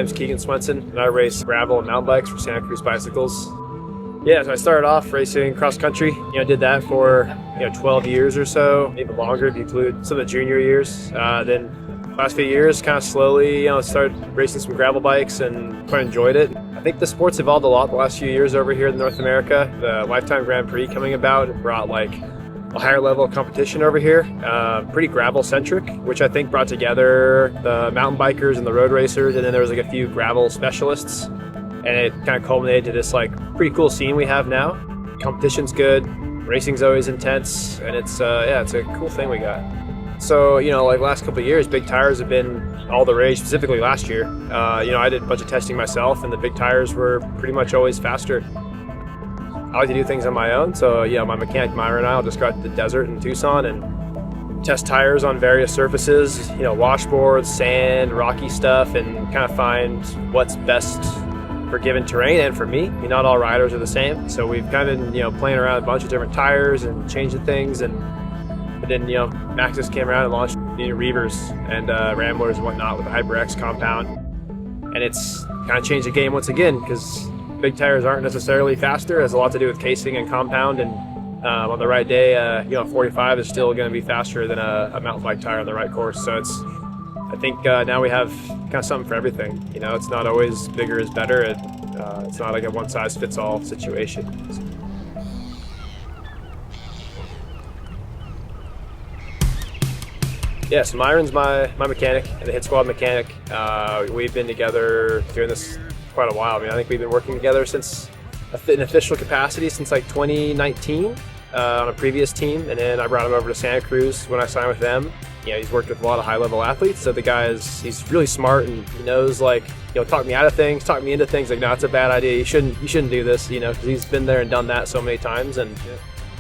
name's Keegan Swenson, and I race gravel and mountain bikes for Santa Cruz Bicycles. Yeah, so I started off racing cross country. Did that for 12 years or so, even longer if you include some of the junior years. Then last few years, kind of slowly, started racing some gravel bikes and quite enjoyed it. I think the sport's evolved a lot the last few years over here in North America. The Lifetime Grand Prix coming about brought like a higher level of competition over here, pretty gravel centric, which I think brought together the mountain bikers and the road racers, and then there was like a few gravel specialists, and it kind of culminated to this like pretty cool scene we have now. Competition's good, racing's always intense, and it's a cool thing we got. So like last couple of years, big tires have been all the rage. Specifically last year, I did a bunch of testing myself, and the big tires were pretty much always faster. I like to do things on my own, so my mechanic Myra and I will just go out to the desert in Tucson and test tires on various surfaces, washboards, sand, rocky stuff, and kind of find what's best for given terrain and for me. Not all riders are the same, so we've kind of been playing around a bunch of different tires and changing things, but then Maxxis came around and launched new Reavers and Ramblers and whatnot with the HYPR-X compound, and it's kind of changed the game once again because big tires aren't necessarily faster. It has a lot to do with casing and compound, and on the right day, 45 is still going to be faster than a mountain bike tire on the right course. So I think now we have kind of something for everything. It's not always bigger is better. It's not like a one-size-fits-all situation. Yeah, so Myron's my mechanic and the Hit Squad mechanic. We've been together doing this quite a while. I think we've been working together since in official capacity since like 2019 on a previous team, and then I brought him over to Santa Cruz when I signed with them. He's worked with a lot of high-level athletes, so the guy he's really smart, and he knows talk me out of things, talk me into things. Like, no, it's a bad idea. You shouldn't do this. Because he's been there and done that so many times, and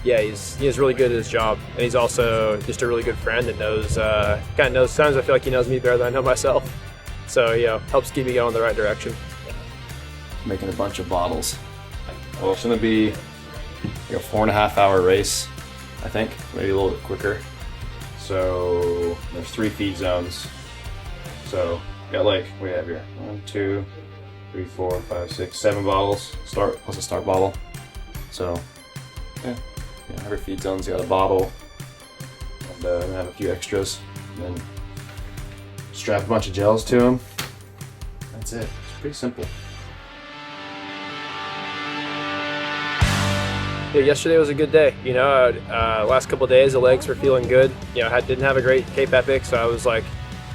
he's really good at his job, and he's also just a really good friend and knows Sometimes I feel like he knows me better than I know myself. So helps keep me going in the right direction. Making a bunch of bottles. Well, it's gonna be a 4.5 hour race, I think, maybe a little bit quicker. So there's 3 feed zones. So got what we have here 1, 2, 3, 4, 5, 6, 7 bottles. Plus a start bottle. So every feed zone's got a bottle, and I have a few extras. And then strap a bunch of gels to them. That's it. It's pretty simple. Yeah, yesterday was a good day. Last couple of days the legs were feeling good. Didn't have a great Cape Epic, so I was like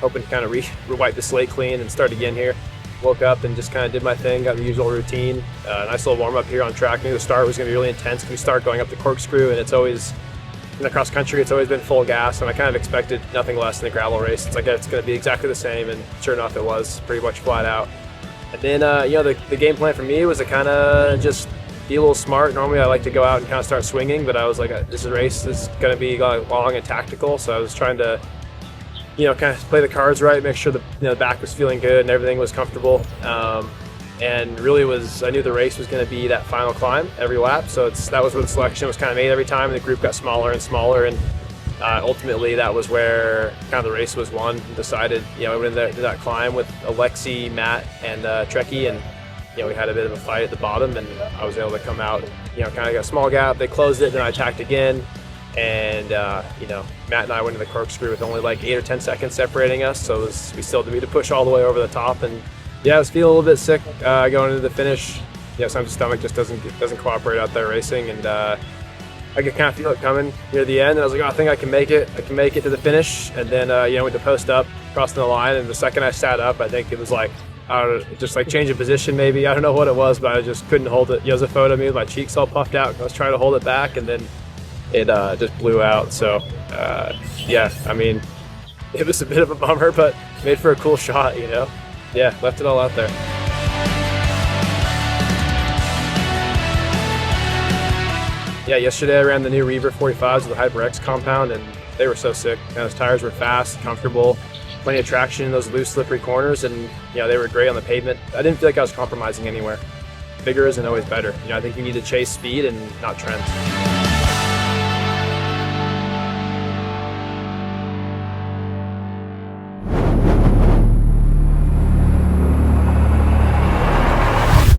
hoping to kind of wipe the slate clean and start again here. Woke up and just kind of did my thing, got the usual routine. Nice little warm up here on track. I knew the start was going to be really intense. We start going up the corkscrew, and it's always in the cross country. It's always been full gas, and I kind of expected nothing less than a gravel race. It's like it's going to be exactly the same, and sure enough, it was pretty much flat out. And then the game plan for me was to kind of just be a little smart. Normally I like to go out and kind of start swinging, but I was like, this race is going to be long and tactical, so I was trying to kind of play the cards right, make sure the back was feeling good and everything was comfortable, and really I knew the race was going to be that final climb every lap, so that was where the selection was kind of made every time, and the group got smaller and smaller, and ultimately that was where kind of the race was won and decided. I went into that climb with Alexi, Matt, and Trekkie, and we had a bit of a fight at the bottom, and I was able to come out, kind of got a small gap. They closed it, then I attacked again, and Matt and I went to the corkscrew with only like 8 or 10 seconds separating us, so we still had to push all the way over the top, and I was feeling a little bit sick going into the finish. Sometimes the stomach just doesn't cooperate out there racing, and I could kind of feel it coming near the end, and I was like, I think I can make it to the finish, and then went to post up, crossing the line, and the second I sat up, I think it was like, just like change of position maybe. I don't know what it was, but I just couldn't hold it. There's a photo of me with my cheeks all puffed out. I was trying to hold it back, and then it just blew out. So it was a bit of a bummer, but made for a cool shot, left it all out there. Yesterday I ran the new Reaver 45s with the HYPR-X compound, and they were so sick. Those tires were fast, comfortable, plenty of traction in those loose, slippery corners, and they were great on the pavement. I didn't feel like I was compromising anywhere. Bigger isn't always better. I think you need to chase speed and not trends.